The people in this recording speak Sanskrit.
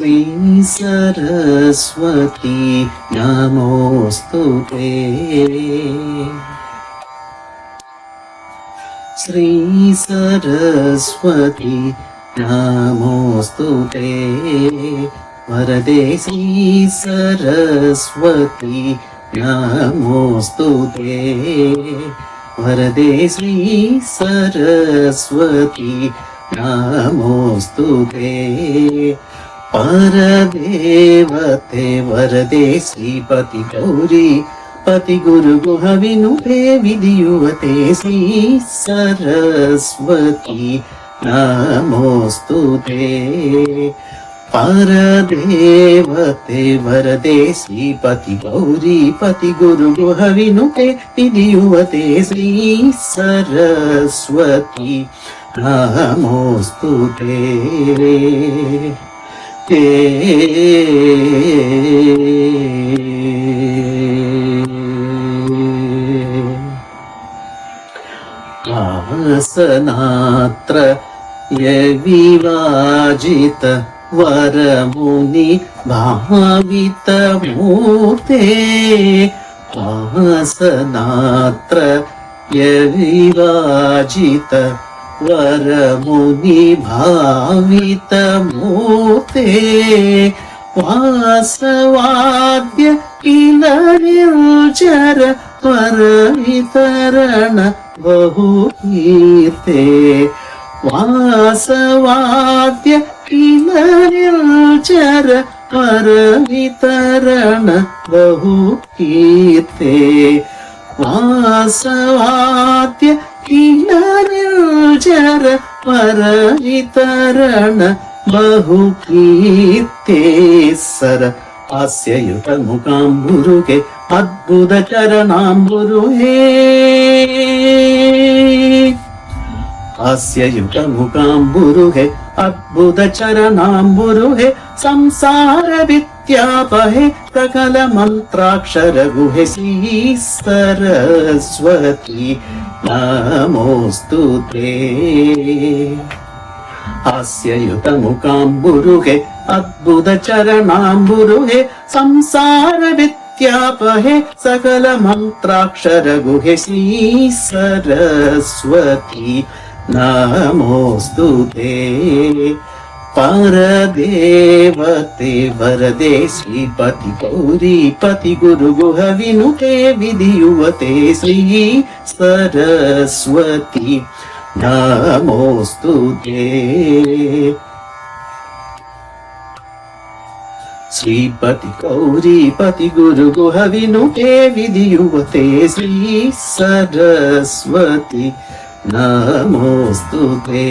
श्री सरस्वती नमोस्तुते। श्री सरस्वती नमोस्तुते। वरदे श्री सरस्वती नमोस्तुते। वरदे श्री सरस्वती नमोस्तुते। परदेवते वरदे श्रीपति गौरी पति गुरु गुह विनुते विधियुवते श्री सरस्वती नमोस्तुते। परदेवते वरदे श्रीपति गौरी पति गुरु गुह विनुते विधियुवते श्री सरस्वती नमोस्तुते। आसनात्र यविवाजित वरमुनि भावित मूर्ते। आसनात्र यविवाजित वरमुनि भावित मूर्ते। वासवाद्य किलनिर्जर परवितरण बहुकीर्ते। वासवाद्य किलनिर्जर परवितरण बहुकीर्ते। वासवाद्य किलनिर्जर परवितरण बहुकीर्ते। सर हास्ययुत मुखाम्बुरुहे अद्भुत चरणाम्बुरुहे। हास्ययुत मुखाम्बुरुहे अद्भुत चरणाम्बुरुहे। संसार विद्यापहे सकल मंत्राक्षर गुहे श्री सरस्वती नमोस्तुते। हास्ययुत मुखाम्बुरुहे अद्भुत चरणाम्बुरुहे। संसार विद्यापहे सकल मंत्राक्षर गुहे श्री सरस्वती नमोस्तुते। परदेवते वरदे श्रीपति गौरी पति गुरु गुह विनुते विधियुवते श्री सरस्वती नमोस्तुते। श्रीपति गौरी पति गुरु गुह विनुते विधियुवते श्री सरस्वती नमोस्तुते।